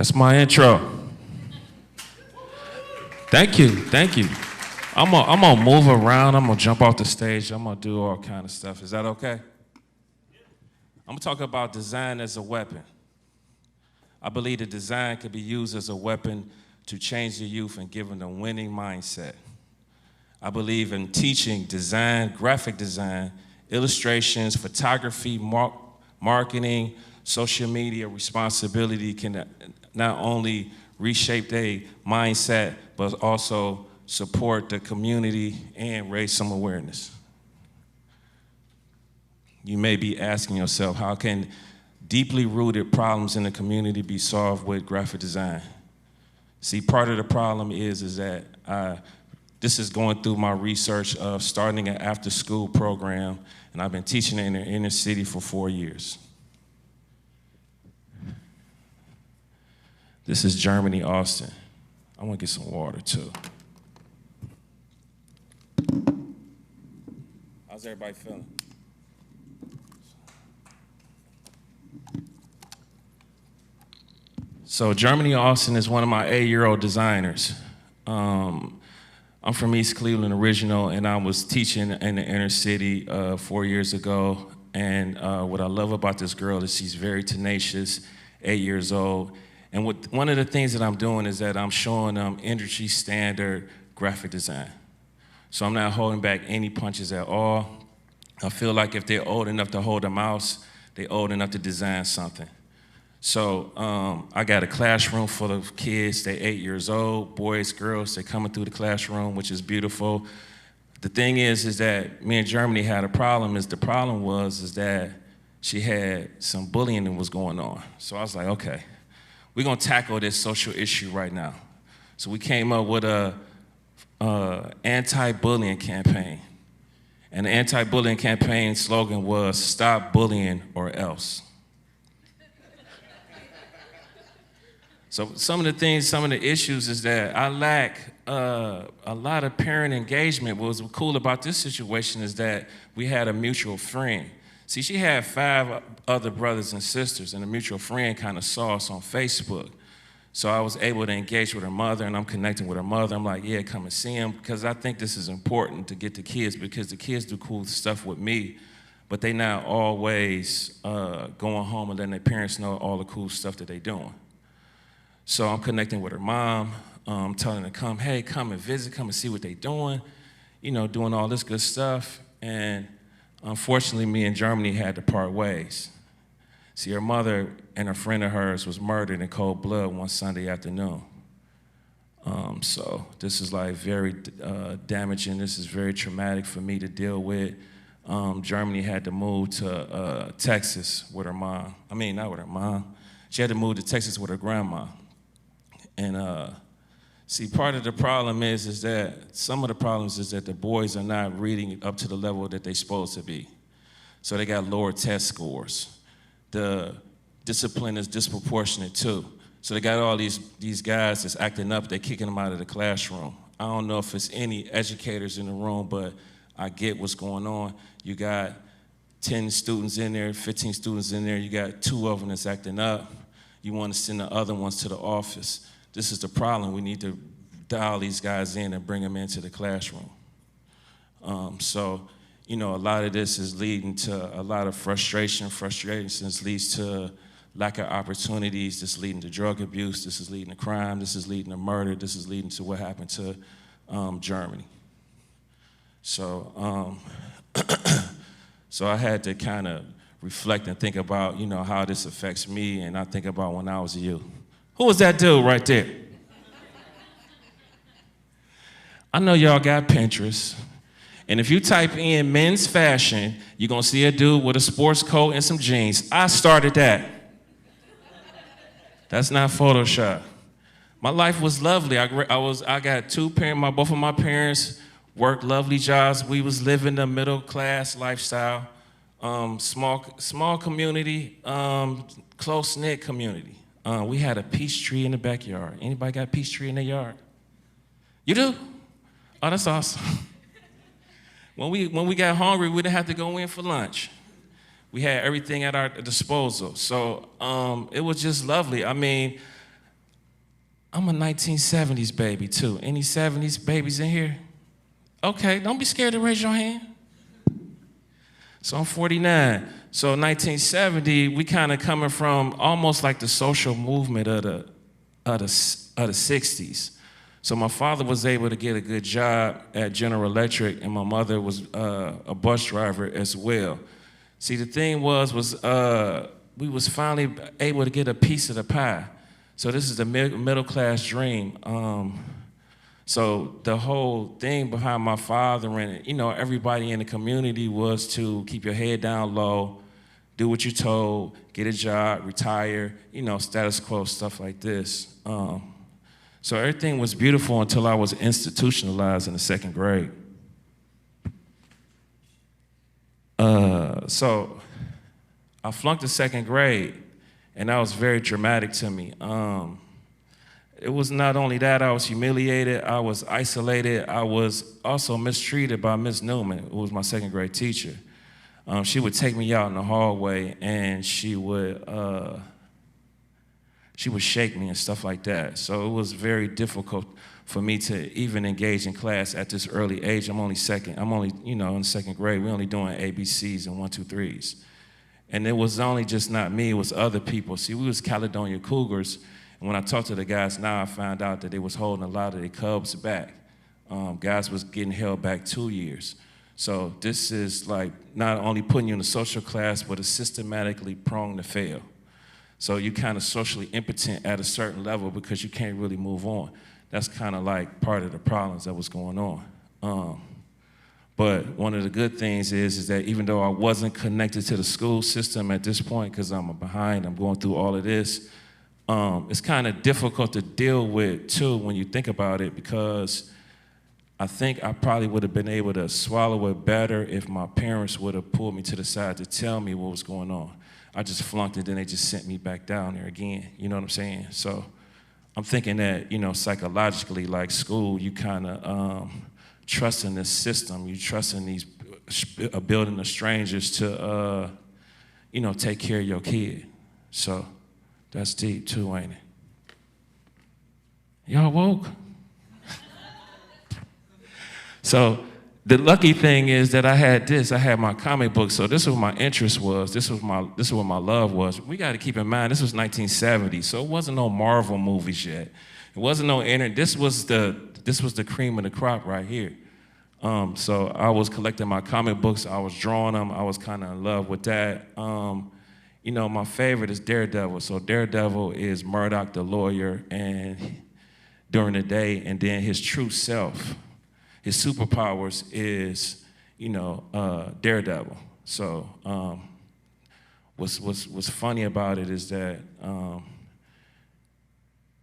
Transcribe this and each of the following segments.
That's my intro. Thank you, thank you. I'm gonna move around, I'm gonna jump off the stage, I'm gonna do all kind of stuff. Is that okay? I'm gonna talk about design as a weapon. I believe that design could be used as a weapon to change the youth and give them a winning mindset. I believe in teaching design, graphic design, illustrations, photography, marketing, social media responsibility can not only reshape their mindset, but also support the community and raise some awareness. You may be asking yourself, how can deeply rooted problems in the community be solved with graphic design? See, part of the problem is that this is going through my research of starting an after-school program, and I've been teaching in the inner city for 4 years. This is Germany, Austin. I want to get some water, too. How's everybody feeling? So Germany, Austin is one of my 8-year-old designers. I'm from East Cleveland original, and I was teaching in the inner city 4 years ago. And what I love about this girl is she's very tenacious, 8 years old. And one of the things that I'm doing is that I'm showing them industry standard graphic design. So I'm not holding back any punches at all. I feel like if they're old enough to hold a mouse, they're old enough to design something. So I got a classroom full of kids. They're 8 years old, boys, girls. They're coming through the classroom, which is beautiful. The thing is that me and Germany had a problem. The problem was that she had some bullying that was going on. So I was like, okay, we're gonna tackle this social issue right now. So we came up with a anti-bullying campaign. And the anti-bullying campaign slogan was, "Stop bullying or else." So some of the issues is that I lack a lot of parent engagement. What was cool about this situation is that we had a mutual friend. See, she had 5 other brothers and sisters, and a mutual friend kind of saw us on Facebook. So I was able to engage with her mother, and I'm connecting with her mother. I'm like, yeah, come and see him, because I think this is important to get the kids, because the kids do cool stuff with me, but they not always going home and letting their parents know all the cool stuff that they're doing. So I'm connecting with her mom, telling her to come, hey, come and visit, come and see what they're doing, you know, doing all this good stuff. And unfortunately, me and Germany had to part ways. See, her mother and a friend of hers was murdered in cold blood one Sunday afternoon. So this is like very damaging. This is very traumatic for me to deal with. Germany had to move to Texas with her mom. I mean, not with her mom. She had to move to Texas with her grandma. And see, part of the problem is that some of the problems is that the boys are not reading up to the level that they're supposed to be. So they got lower test scores. The discipline is disproportionate too. So they got all these guys that's acting up, they're kicking them out of the classroom. I don't know if it's any educators in the room, but I get what's going on. You got 10 students in there, 15 students in there, you got 2 of them that's acting up. You want to send the other ones to the office. This is the problem. We need to dial these guys in and bring them into the classroom. So, you know, a lot of this is leading to a lot of frustration. Frustrations leads to lack of opportunities. This is leading to drug abuse. This is leading to crime. This is leading to murder. This is leading to what happened to Germany. So, so I had to kind of reflect and think about, you know, how this affects me, and I think about when I was a youth. Who was that dude right there? I know y'all got Pinterest, and if you type in men's fashion, you're gonna see a dude with a sports coat and some jeans. I started that. That's not Photoshop. My life was lovely. I got 2 parents, both of my parents worked lovely jobs. We was living the middle class lifestyle. Small community, close-knit community. We had a peach tree in the backyard. Anybody got a peach tree in their yard? You do? Oh, that's awesome. When we got hungry, we didn't have to go in for lunch. We had everything at our disposal. So it was just lovely. I mean, I'm a 1970s baby too. Any 70s babies in here? Okay, don't be scared to raise your hand. So I'm 49. So 1970, we kind of coming from almost like the social movement of the 60s. So my father was able to get a good job at General Electric, and my mother was a bus driver as well. See, the thing was we was finally able to get a piece of the pie. So this is the middle class dream. So the whole thing behind my father and everybody in the community was to keep your head down low, do what you're told, get a job, retire, status quo, stuff like this. So everything was beautiful until I was institutionalized in the second grade. So I flunked the second grade, and that was very dramatic to me. It was not only that, I was humiliated, I was isolated, I was also mistreated by Miss Newman, who was my second grade teacher. She would take me out in the hallway, and she would shake me and stuff like that. So it was very difficult for me to even engage in class at this early age. I'm only in second grade. We're only doing ABCs and 1, 2, 3s. And it was only just not me, it was other people. See, we was Caledonia Cougars, and when I talked to the guys now, I found out that they was holding a lot of their cubs back. Guys was getting held back 2 years. So this is like not only putting you in a social class, but it's systematically prone to fail. So you're kind of socially impotent at a certain level because you can't really move on. That's kind of like part of the problems that was going on. But one of the good things is that even though I wasn't connected to the school system at this point, because I'm behind, I'm going through all of this, it's kind of difficult to deal with too when you think about it, because I think I probably would have been able to swallow it better if my parents would have pulled me to the side to tell me what was going on. I just flunked it, then they just sent me back down there again. You know what I'm saying? So I'm thinking that, psychologically, like school, you kind of trust in this system. You trust in these building of strangers to, take care of your kid. So that's deep too, ain't it? Y'all woke? So the lucky thing is that I had my comic book, so this is what my interest was, this is what my love was. We got to keep in mind, this was 1970, so it wasn't no Marvel movies yet. It wasn't no internet, this was the cream of the crop right here. So I was collecting my comic books, I was drawing them, I was kind of in love with that. My favorite is Daredevil, so Daredevil is Murdoch the lawyer and during the day, and then his true self. His superpowers is, Daredevil. So what's funny about it is that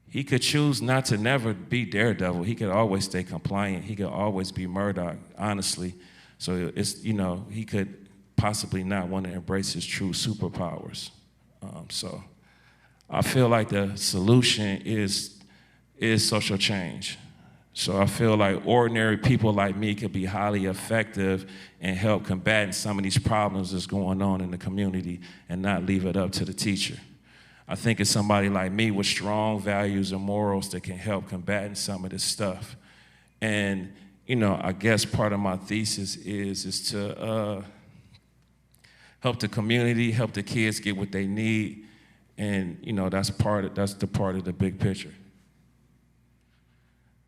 he could choose not to never be Daredevil. He could always stay compliant. He could always be Murdoch, honestly. So it's, he could possibly not want to embrace his true superpowers. So I feel like the solution is social change. So I feel like ordinary people like me could be highly effective and help combating some of these problems that's going on in the community and not leave it up to the teacher. I think it's somebody like me with strong values and morals that can help combating some of this stuff. And, I guess part of my thesis is to help the community, help the kids get what they need. And, that's the part of the big picture.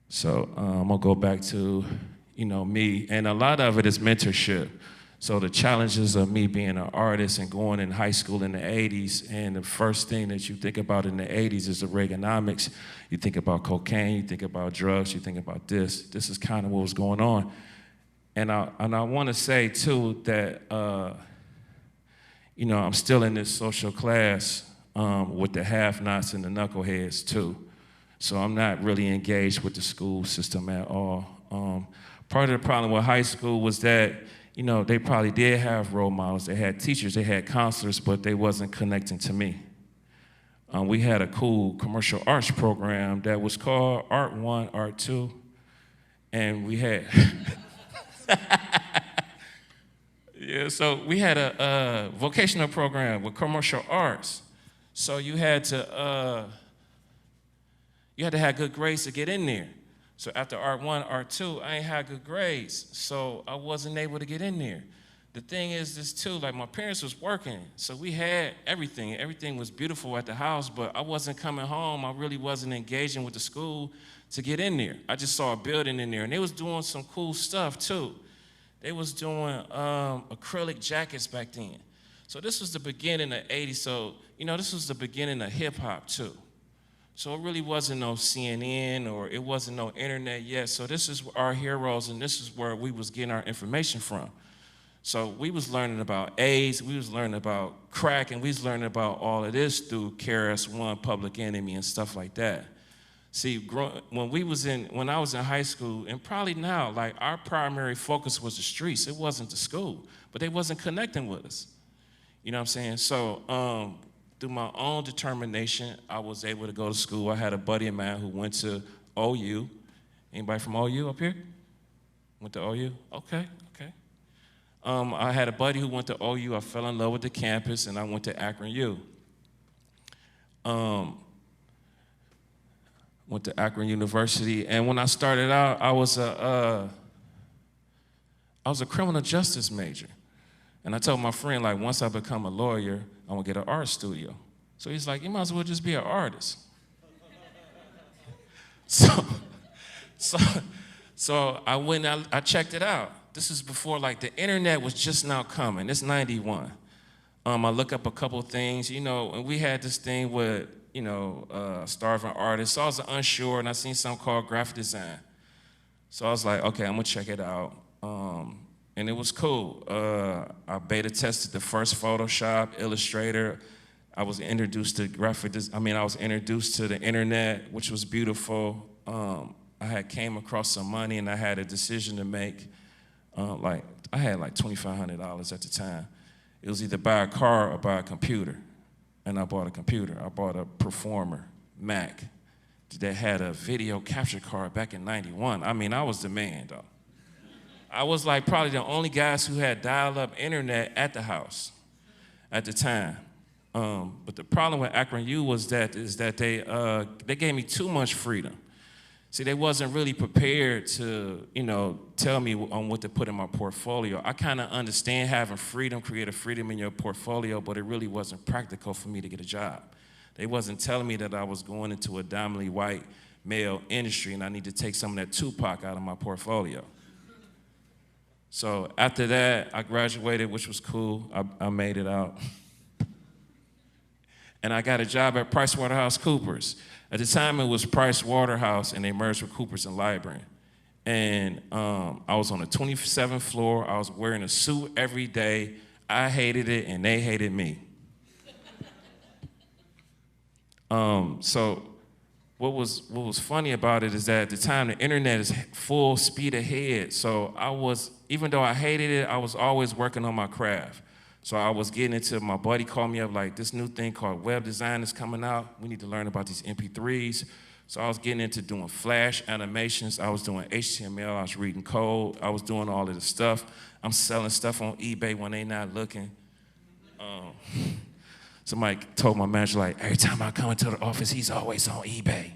So I'm gonna go back to, me, and a lot of it is mentorship. So the challenges of me being an artist and going in high school in the 80s, and the first thing that you think about in the 80s is the Reaganomics. You think about cocaine, you think about drugs, you think about this. This is kind of what was going on. And I want to say too that, I'm still in this social class with the have-nots and the knuckleheads too. So I'm not really engaged with the school system at all. Part of the problem with high school was that, they probably did have role models. They had teachers, they had counselors, but they wasn't connecting to me. We had a cool commercial arts program that was called Art 1, Art 2, and we had, so we had a vocational program with commercial arts. So you had to You had to have good grades to get in there. So after Art 1, Art 2, I ain't had good grades, so I wasn't able to get in there. The thing is this too, like my parents was working, so we had everything. Everything was beautiful at the house, but I wasn't coming home. I really wasn't engaging with the school to get in there. I just saw a building in there, and they was doing some cool stuff too. They was doing acrylic jackets back then. So this was the beginning of the 80s, so this was the beginning of hip hop too. So it really wasn't no CNN or it wasn't no internet yet. So this is our heroes, and this is where we was getting our information from. So we was learning about AIDS, we was learning about crack, and we was learning about all of this through KRS-One, Public Enemy, and stuff like that. See, when I was in high school, and probably now, like our primary focus was the streets. It wasn't the school, but they wasn't connecting with us. You know what I'm saying? So through my own determination, I was able to go to school. I had a buddy of mine who went to OU. Anybody from OU up here? Went to OU? Okay. I had a buddy who went to OU. I fell in love with the campus, and I went to Akron U. Went to Akron University, and when I started out, I was a criminal justice major. And I told my friend, like, once I become a lawyer, I'm gonna get an art studio. So he's like, you might as well just be an artist. So I went out, I checked it out. This is before, like, the internet was just now coming. It's 91. I look up a couple things, and we had this thing with, starving artists. So I was unsure, and I seen something called graphic design. So I was like, okay, I'm gonna check it out. And it was cool. I beta tested the first Photoshop, Illustrator. I was introduced to I was introduced to the internet, which was beautiful. I had came across some money, and I had a decision to make. I had like $2,500 at the time. It was either buy a car or buy a computer. And I bought a computer. I bought a Performer Mac that had a video capture card back in 91. I was the man, though. I was like probably the only guys who had dial-up internet at the house at the time. But the problem with Akron U is that they gave me too much freedom. See, they wasn't really prepared to, tell me on what to put in my portfolio. I kind of understand having freedom, creative freedom in your portfolio, but it really wasn't practical for me to get a job. They wasn't telling me that I was going into a dominantly white male industry and I need to take some of that Tupac out of my portfolio. So after that, I graduated, which was cool. I made it out. And I got a job at PricewaterhouseCoopers. At the time, it was Price Waterhouse, and they merged with Coopers and Lybrand. And I was on the 27th floor. I was wearing a suit every day. I hated it, and they hated me. So what was funny about it is that at the time, the internet is full speed ahead. So even though I hated it, I was always working on my craft. So I was getting into, my buddy called me up like, this new thing called web design is coming out. We need to learn about these MP3s. So I was getting into doing Flash animations. I was doing HTML. I was reading code. I was doing all of this stuff. I'm selling stuff on eBay when they not looking. Somebody told my manager, like, every time I come into the office, he's always on eBay.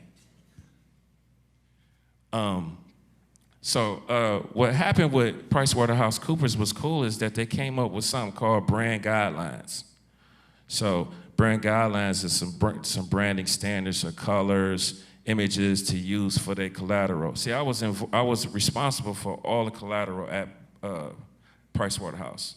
So what happened with PricewaterhouseCoopers was cool is that they came up with something called brand guidelines. So brand guidelines is some branding standards or colors, images to use for their collateral. See, I was responsible for all the collateral at Pricewaterhouse.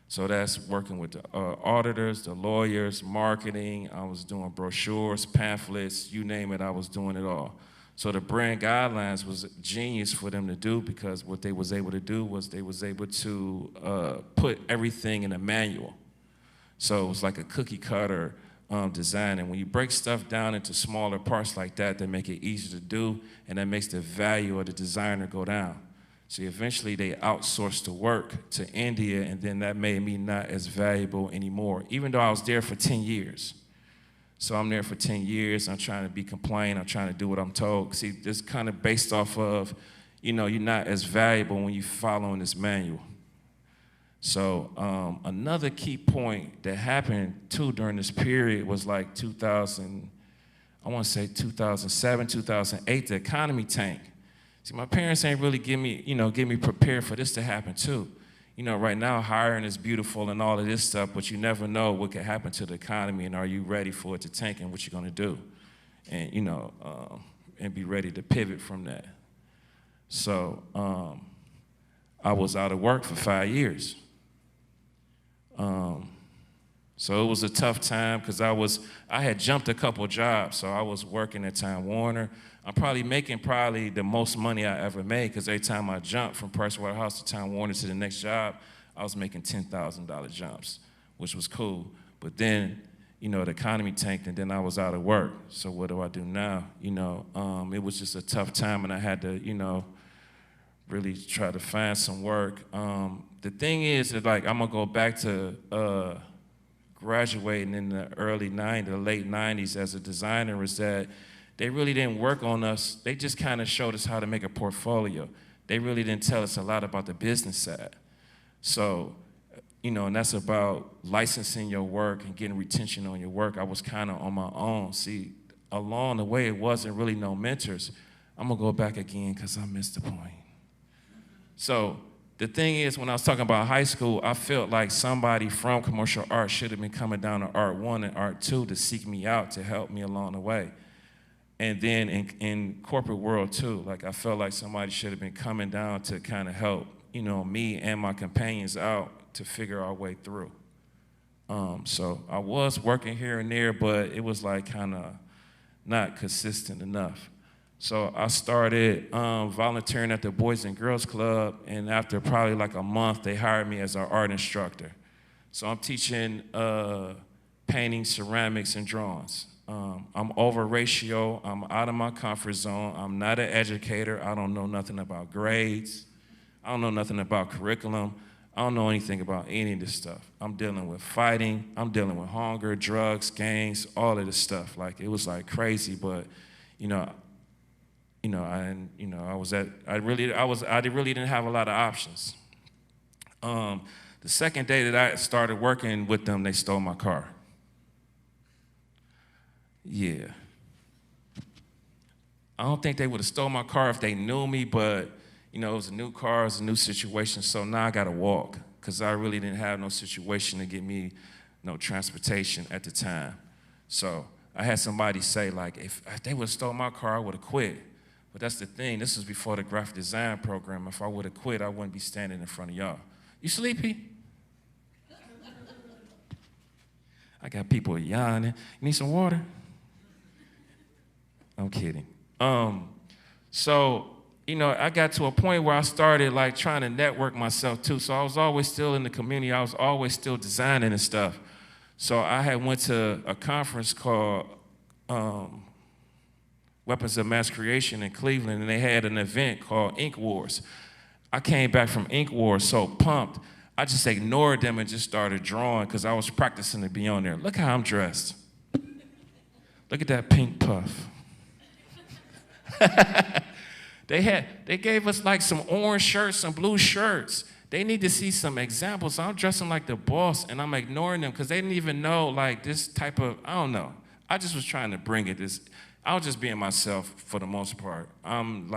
So that's working with the auditors, the lawyers, marketing. I was doing brochures, pamphlets, you name it, I was doing it all. So the brand guidelines was genius for them to do because what they was able to do was they was able to put everything in a manual. So it was like a cookie cutter design. And when you break stuff down into smaller parts like that, that make it easier to do, and that makes the value of the designer go down. So eventually they outsourced the work to India, and then that made me not as valuable anymore, even though I was there for 10 years. So I'm there for 10 years, I'm trying to be compliant, I'm trying to do what I'm told. See, this kind of based off of, you're not as valuable when you're following this manual. So another key point that happened too during this period was like 2000, I want to say 2007, 2008, the economy tanked. See, my parents ain't really get me prepared for this to happen too. Right now hiring is beautiful and all of this stuff, but you never know what could happen to the economy, and are you ready for it to tank and what you're gonna do? And, and be ready to pivot from that. So I was out of work for 5 years. So it was a tough time because I had jumped a couple jobs. So I was working at Time Warner. I'm probably making the most money I ever made, because every time I jumped from Pricewaterhouse to Time Warner to the next job, I was making $10,000 jumps, which was cool. But then, the economy tanked, and then I was out of work. So what do I do now? It was just a tough time, and I had to, really try to find some work. The thing is that, I'm gonna go back to graduating in the late 90s as a designer, is that they really didn't work on us. They just kind of showed us how to make a portfolio. They really didn't tell us a lot about the business side. So, and that's about licensing your work and getting retention on your work. I was kind of on my own. See, along the way, it wasn't really no mentors. I'm gonna go back again because I missed the point. So the thing is, when I was talking about high school, I felt like somebody from commercial art should have been coming down to Art 1 and Art 2 to seek me out, to help me along the way. And then in corporate world too, I felt like somebody should have been coming down to kind of help, me and my companions out to figure our way through. So I was working here and there, but it was kind of not consistent enough. So I started volunteering at the Boys and Girls Club, and after probably a month, they hired me as our art instructor. So I'm teaching painting, ceramics, and drawings. I'm over ratio. I'm out of my comfort zone. I'm not an educator. I don't know nothing about grades. I don't know nothing about curriculum. I don't know anything about any of this stuff. I'm dealing with fighting. I'm dealing with hunger, drugs, gangs, all of this stuff. It was crazy, but I really didn't have a lot of options. The second day that I started working with them, they stole my car. Yeah. I don't think they would have stole my car if they knew me, but it was a new car, it was a new situation, so now I gotta walk, because I really didn't have no situation to get me no transportation at the time. So I had somebody say, if they would have stole my car, I would have quit. But that's the thing, this was before the graphic design program. If I would have quit, I wouldn't be standing in front of y'all. You sleepy? I got people yawning. You need some water? I'm kidding. So, I got to a point where I started trying to network myself too. So I was always still in the community. I was always still designing and stuff. So I had went to a conference called Weapons of Mass Creation in Cleveland, and they had an event called Ink Wars. I came back from Ink Wars so pumped, I just ignored them and just started drawing because I was practicing to be on there. Look how I'm dressed. Look at that pink puff. They gave us some orange shirts, some blue shirts. They need to see some examples. So I'm dressing like the boss, and I'm ignoring them because they didn't even know this type of, I don't know. I just was trying to bring it. I was just being myself for the most part. I'm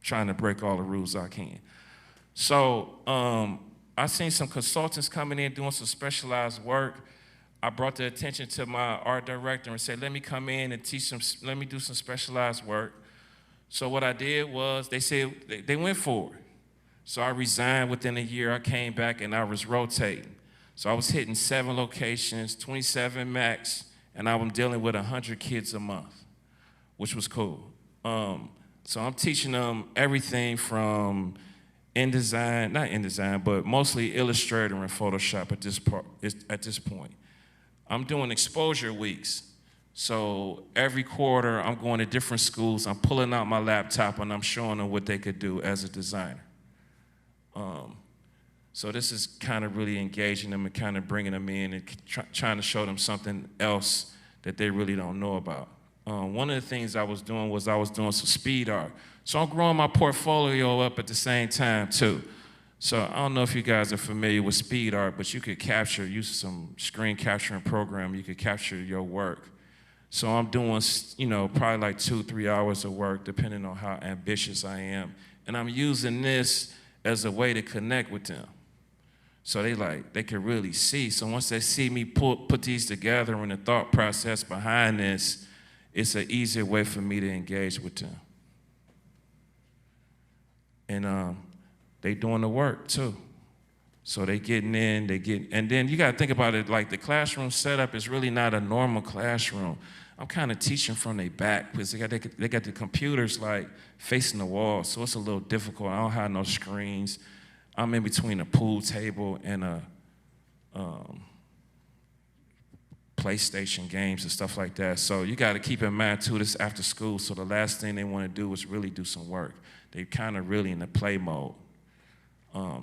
trying to break all the rules I can. So I seen some consultants coming in doing some specialized work. I brought the attention to my art director and said, let me come in and let me do some specialized work. So what I did was, they said, they went for it. So I resigned within a year. I came back and I was rotating. So I was hitting 7 locations, 27 max, and I was dealing with 100 kids a month, which was cool. So I'm teaching them everything from not InDesign, but mostly Illustrator and Photoshop at this point. I'm doing exposure weeks. So every quarter, I'm going to different schools. I'm pulling out my laptop, and I'm showing them what they could do as a designer. So this is kind of really engaging them and kind of bringing them in and trying to show them something else that they really don't know about. One of the things I was doing was some speed art. So I'm growing my portfolio up at the same time, too. So I don't know if you guys are familiar with speed art, but you could use some screen capturing program. You could capture your work. So I'm doing, probably like 2-3 hours of work, depending on how ambitious I am. And I'm using this as a way to connect with them. So they can really see. So once they see me put these together and the thought process behind this, it's an easier way for me to engage with them. And they doing the work too. So they getting in, and then you gotta think about it, like the classroom setup is really not a normal classroom. I'm kind of teaching from their back because they got the computers like facing the wall, so it's a little difficult. I don't have no screens. I'm in between a pool table and a PlayStation games and stuff like that. So you got to keep in mind too, this after school, so the last thing they want to do is really do some work. They kind of really in the play mode.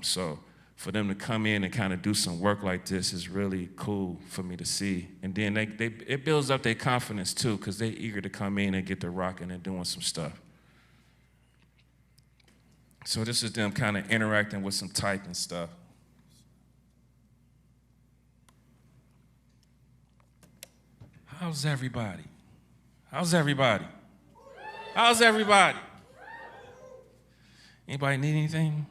So for them to come in and kind of do some work like this is really cool for me to see. And then it builds up their confidence too, because they're eager to come in and get to rocking and doing some stuff. So this is them kind of interacting with some typing stuff. How's everybody? How's everybody? How's everybody? Anybody need anything?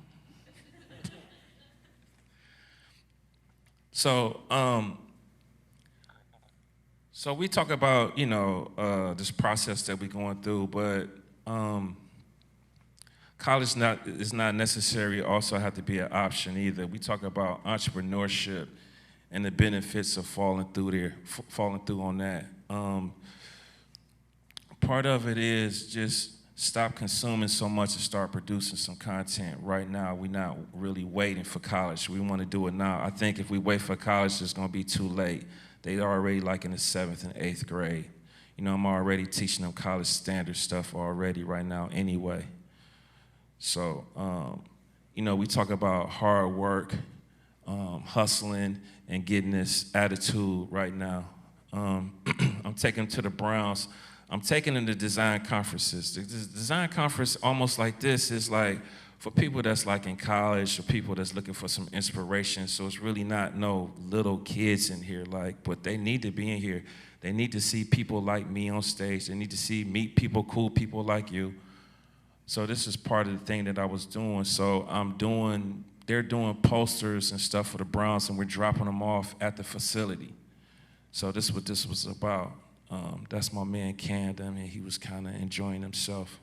So we talk about, this process that we're going through, but college is not necessary, also have to be an option either. We talk about entrepreneurship and the benefits of falling through on that. Part of it is just stop consuming so much and start producing some content. Right now, we're not really waiting for college. We want to do it now. I think if we wait for college, it's going to be too late. They're already like in the 7th and 8th grade. I'm already teaching them college standard stuff already right now anyway. So, we talk about hard work, hustling, and getting this attitude right now. I'm taking them to the Browns. I'm taking them to design conferences. The design conference almost like this is like for people that's like in college or people that's looking for some inspiration. So it's really not no little kids in here, but they need to be in here. They need to see people like me on stage. They need to meet people, cool people like you. So this is part of the thing that I was doing. So they're doing posters and stuff for the Browns, and we're dropping them off at the facility. So this is what this was about. That's my man Camden, and he was kind of enjoying himself.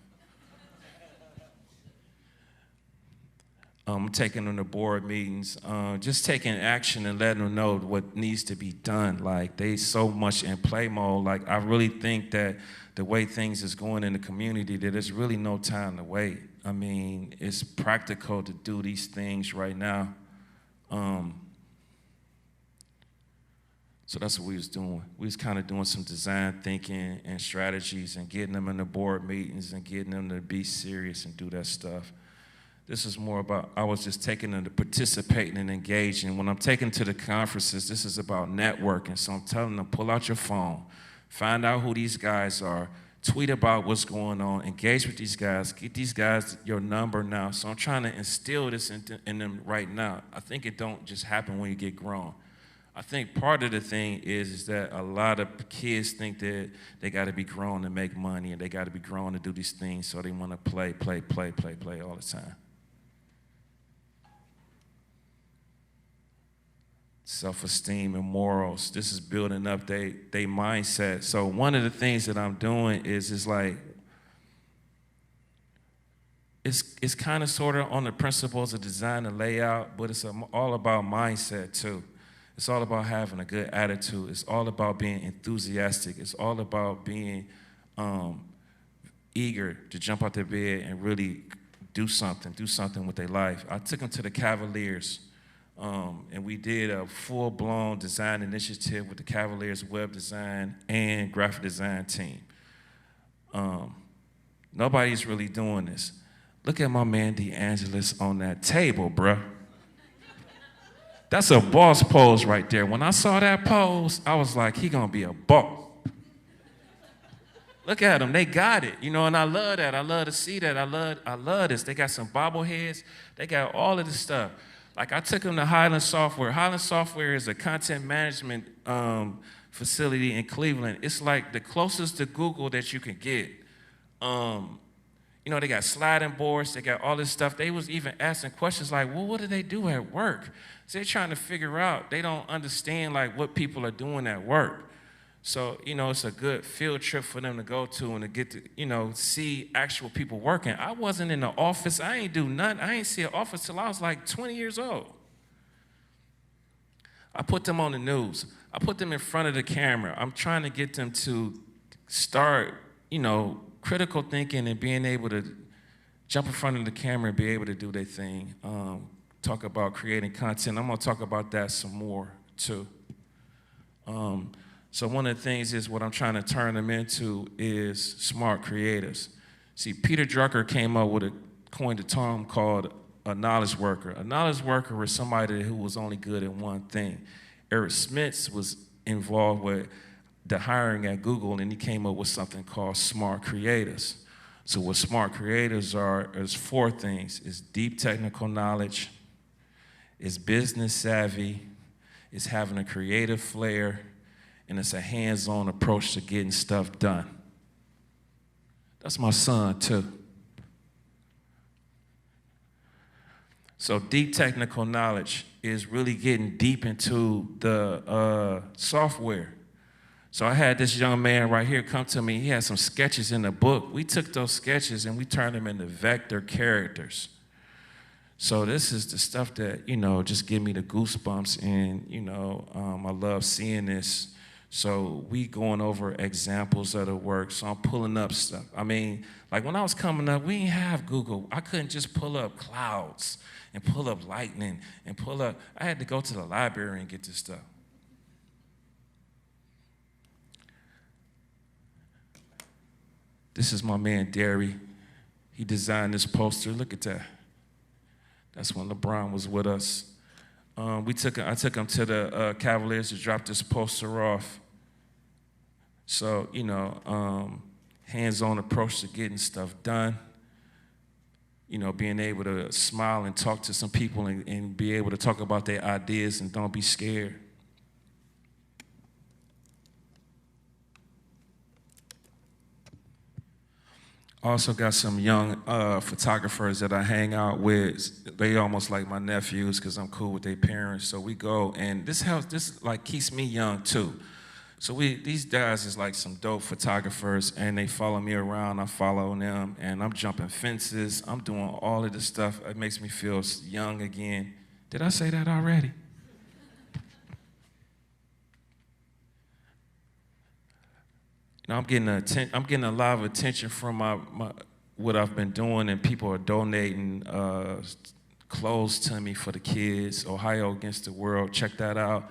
Taking them to board meetings, just taking action and letting them know what needs to be done. Like, they so much in play mode. Like, I really think that the way things is going in the community, that there's really no time to wait. I mean, it's practical to do these things right now. So that's what we was doing. We was kind of doing some design thinking and strategies and getting them in the board meetings and getting them to be serious and do that stuff. This is more about, I was just taking them to participating and engaging. When I'm taking to the conferences, this is about networking. So I'm telling them, pull out your phone, find out who these guys are, tweet about what's going on, engage with these guys, get these guys your number now. So I'm trying to instill this in them right now. I think it don't just happen when you get grown. I think part of the thing is that a lot of kids think that they got to be grown to make money and they got to be grown to do these things, so they want to play all the time. Self-esteem and morals. This is building up their mindset. So one of the things that I'm doing is like, it's kind of sort of on the principles of design and layout, but it's all about mindset too. It's all about having a good attitude. It's all about being enthusiastic. It's all about being eager to jump out their bed and really do something with their life. I took them to the Cavaliers, and we did a full-blown design initiative with the Cavaliers web design and graphic design team. Nobody's really doing this. Look at my man DeAngelis on that table, bruh. That's a boss pose right there. When I saw that pose, I was like, he gonna be a boss. Look at them, they got it, and I love that. I love to see that. I love this. They got some bobbleheads. They got all of this stuff. Like, I took them to Highland Software. Highland Software is a content management facility in Cleveland. It's like the closest to Google that you can get. You know, they got sliding boards, they got all this stuff. They was even asking questions like, well, what do they do at work? So they're trying to figure out, they don't understand like what people are doing at work. So, you know, it's a good field trip for them to go to and to get to, you know, see actual people working. I wasn't in the office, I ain't do nothing. I ain't see an office till I was like 20 years old. I put them on the news. I put them in front of the camera. I'm trying to get them to start, you know, critical thinking and being able to jump in front of the camera and be able to do their thing. Talk about creating content. I'm gonna talk about that some more too. So one of the things is what I'm trying to turn them into is smart creators. See, Peter Drucker came up with coined a term called a knowledge worker. A knowledge worker was somebody who was only good at one thing. Eric Schmidt was involved with the hiring at Google, and he came up with something called smart creators. So what smart creators are is 4 things. It's deep technical knowledge, it's business savvy, it's having a creative flair, and it's a hands-on approach to getting stuff done. That's my son too. So deep technical knowledge is really getting deep into the software. So I had this young man right here come to me. He had some sketches in the book. We took those sketches and we turned them into vector characters. So this is the stuff that, you know, just give me the goosebumps, and, you know, I love seeing this. So we going over examples of the work. So I'm pulling up stuff. I mean, like when I was coming up, we didn't have Google. I couldn't just pull up clouds and pull up lightning and pull up. I had to go to the library and get this stuff. This is my man, Derry. He designed this poster. Look at that. That's when LeBron was with us. I took him to the Cavaliers to drop this poster off. So, you know, hands-on approach to getting stuff done. You know, being able to smile and talk to some people and be able to talk about their ideas and don't be scared. I also got some young photographers that I hang out with. They almost like my nephews because I'm cool with their parents. So we go, and this like keeps me young too. So these guys is like some dope photographers, and they follow me around. I follow them, and I'm jumping fences. I'm doing all of this stuff. It makes me feel young again. Did I say that already? You know, I'm getting a lot of attention from what I've been doing, and people are donating clothes to me for the kids. Ohio Against the World, check that out.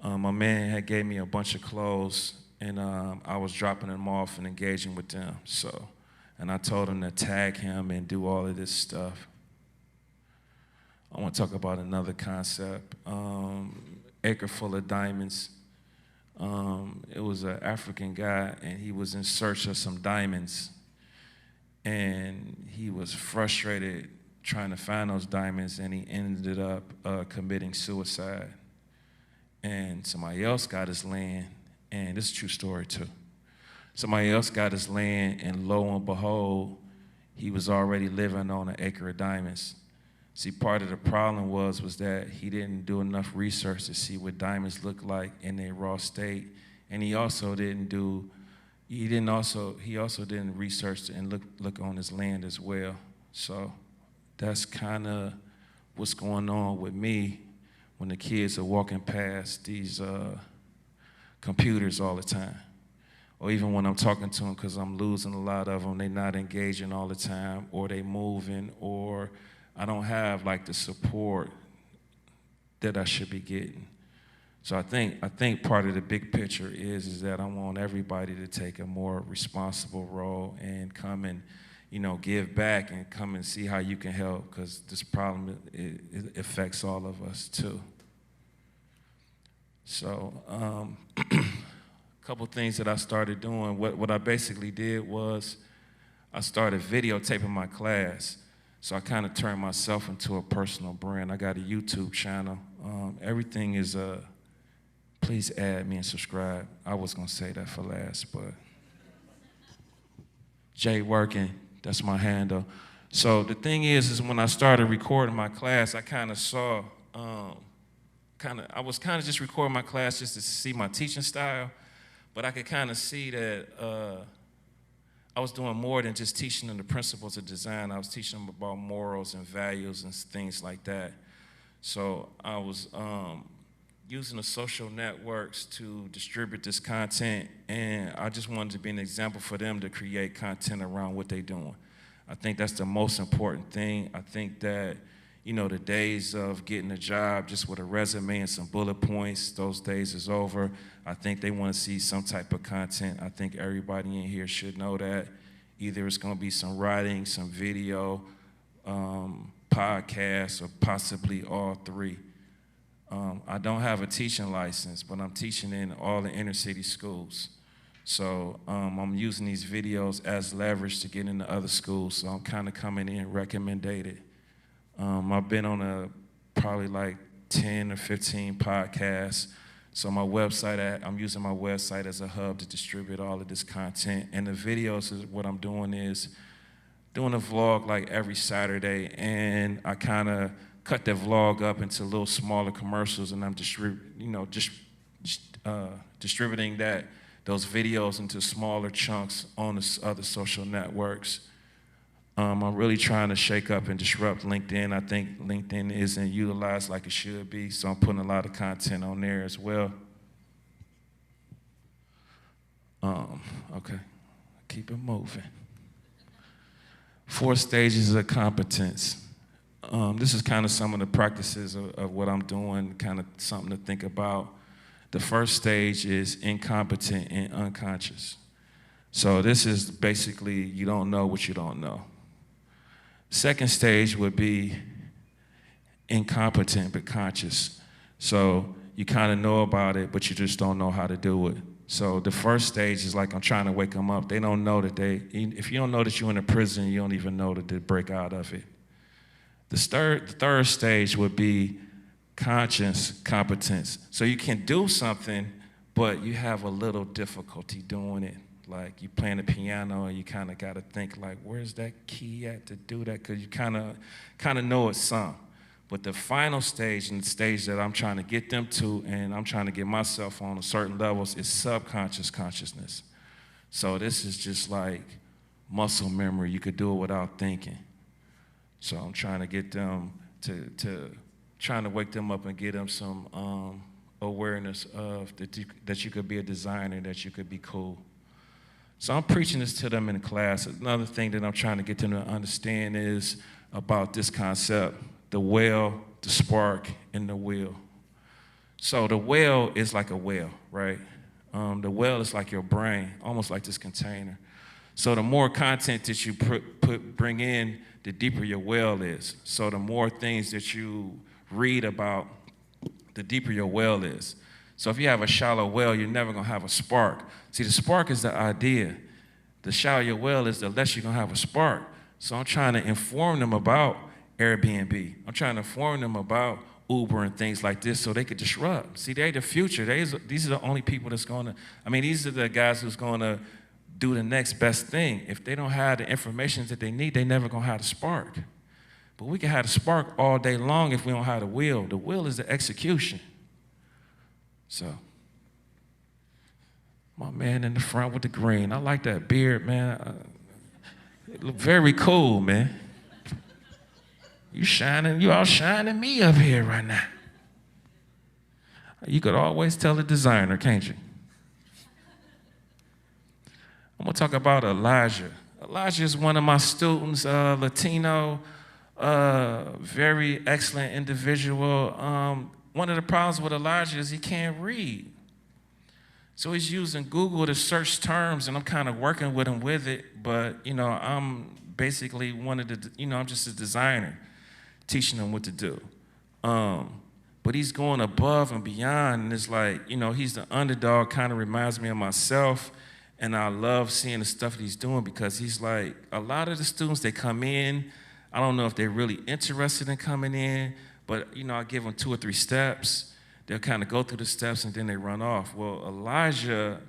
My man had gave me a bunch of clothes, and I was dropping them off and engaging with them. So, and I told him to tag him and do all of this stuff. I want to talk about another concept, Acre Full of Diamonds. It was an African guy, and he was in search of some diamonds, and he was frustrated trying to find those diamonds, and he ended up committing suicide. And somebody else got his land, and this is a true story too. Somebody else got his land, and lo and behold, he was already living on an acre of diamonds. See, part of the problem was that he didn't do enough research to see what diamonds look like in their raw state, and he also didn't research and look on his land as well. So that's kind of what's going on with me when the kids are walking past these computers all the time, or even when I'm talking to them, because I'm losing a lot of them. They're not engaging all the time, or they moving, or I don't have like the support that I should be getting. So I think part of the big picture is that I want everybody to take a more responsible role and come and, you know, give back and come and see how you can help, because this problem it affects all of us too. So a couple things that I started doing. What I basically did was I started videotaping my class. So I kind of turned myself into a personal brand. I got a YouTube channel. Everything is Please add me and subscribe. I was gonna say that for last, but jayworking, that's my handle. So the thing is when I started recording my class, I kind of saw, I was kind of just recording my class just to see my teaching style, but I could kind of see that I was doing more than just teaching them the principles of design. I was teaching them about morals and values and things like that. So I was using the social networks to distribute this content, and I just wanted to be an example for them to create content around what they're doing. I think that's the most important thing. I think that, the days of getting a job just with a resume and some bullet points, those days is over. I think they want to see some type of content. I think everybody in here should know that. Either it's going to be some writing, some video, podcasts, or possibly all three. I don't have a teaching license, but I'm teaching in all the inner city schools. So I'm using these videos as leverage to get into other schools. So I'm kind of coming in recommended. I've been on probably like 10 or 15 podcasts. So my website, I'm using my website as a hub to distribute all of this content. And the videos is what I'm doing is doing a vlog like every Saturday, and I kind of cut that vlog up into little smaller commercials, and I'm distributing those videos into smaller chunks on the other social networks. I'm really trying to shake up and disrupt LinkedIn. I think LinkedIn isn't utilized like it should be, so I'm putting a lot of content on there as well. Okay, keep it moving. 4 stages of competence. This is kind of some of the practices of what I'm doing, kind of something to think about. The first stage is incompetent and unconscious. So this is basically you don't know what you don't know. Second stage would be incompetent but conscious. So you kind of know about it, but you just don't know how to do it. So the first stage is like I'm trying to wake them up. They don't know that if you don't know that you're in a prison, you don't even know that they break out of it. The third stage would be conscious competence. So you can do something, but you have a little difficulty doing it. Like you playing the piano and you kind of got to think like, where's that key at to do that? Because you kind of know it some. But the final stage and the stage that I'm trying to get them to and I'm trying to get myself on certain levels is subconscious consciousness. So this is just like muscle memory. You could do it without thinking. So I'm trying to get them trying to wake them up and get them some awareness of that you could be a designer, that you could be cool. So I'm preaching this to them in class. Another thing that I'm trying to get them to understand is about this concept, the well, the spark, and the will. So the well is like a well, right? The well is like your brain, almost like this container. So the more content that you bring in, the deeper your well is. So the more things that you read about, the deeper your well is. So if you have a shallow well, you're never going to have a spark. See, the spark is the idea. The shallower your well is, the less you're going to have a spark. So I'm trying to inform them about Airbnb. I'm trying to inform them about Uber and things like this so they could disrupt. See, they're the future. These are the only people that's going to, these are the guys who's going to do the next best thing. If they don't have the information that they need, they never going to have the spark. But we can have the spark all day long if we don't have the will. The will is the execution. So, my man in the front with the green. I like that beard, man. It look very cool, man. You outshining me up here right now. You could always tell a designer, can't you? I'm gonna talk about Elijah. Elijah is one of my students, Latino, very excellent individual. One of the problems with Elijah is he can't read. So he's using Google to search terms, and I'm kind of working with him with it, but, I'm basically I'm just a designer teaching him what to do. But he's going above and beyond, and it's like, he's the underdog, kind of reminds me of myself, and I love seeing the stuff that he's doing because he's like, a lot of the students, they come in, I don't know if they're really interested in coming in, but, I give them 2 or 3 steps. they'll kind of go through the steps and then they run off. Well, Elijah,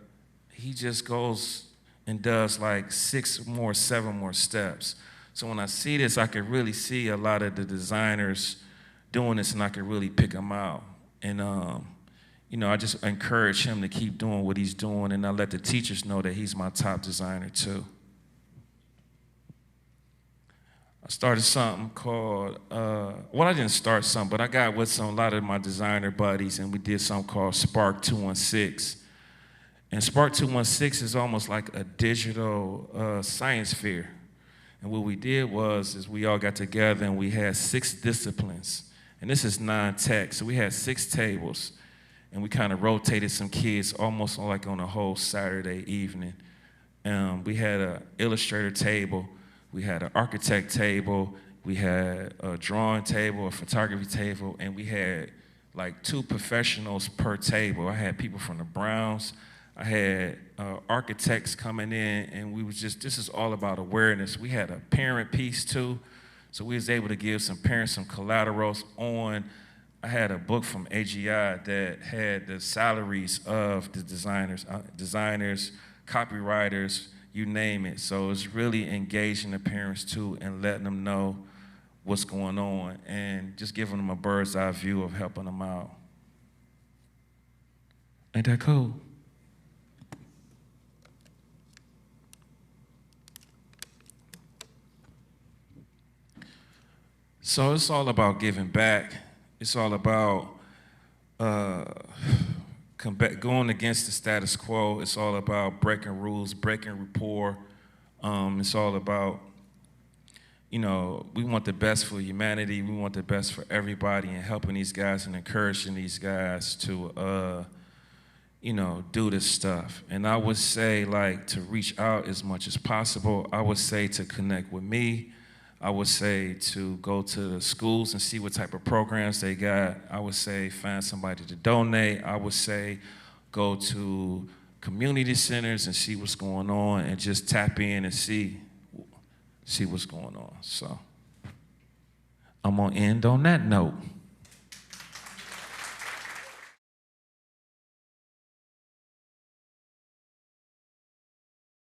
he just goes and does like 7 more steps. So when I see this, I can really see a lot of the designers doing this, and I can really pick them out. And I just encourage him to keep doing what he's doing, and I let the teachers know that he's my top designer too. I started something called, I didn't start something, but I got with a lot of my designer buddies, and we did something called Spark 216. And Spark 216 is almost like a digital science fair. And what we did is we all got together and we had 6 disciplines. And this is non-tech, so we had 6 tables. And we kind of rotated some kids almost like on a whole Saturday evening. We had an illustrator table, we had an architect table, we had a drawing table, a photography table, and we had like 2 professionals per table. I had people from the Browns, I had architects coming in, and this is all about awareness. We had a parent piece too, so we was able to give some parents some collaterals on. I had a book from AGI that had the salaries of the designers, copywriters, you name it. So it's really engaging the parents too and letting them know what's going on and just giving them a bird's eye view of helping them out. Ain't that cool? So it's all about giving back. It's all about going against the status quo. It's all about breaking rules, breaking rapport. It's all about, we want the best for humanity. We want the best for everybody, and helping these guys and encouraging these guys to, do this stuff. And I would say, to reach out as much as possible. I would say to connect with me. I would say to go to the schools and see what type of programs they got. I would say find somebody to donate. I would say go to community centers and see what's going on and just tap in and see what's going on. So I'm gonna end on that note.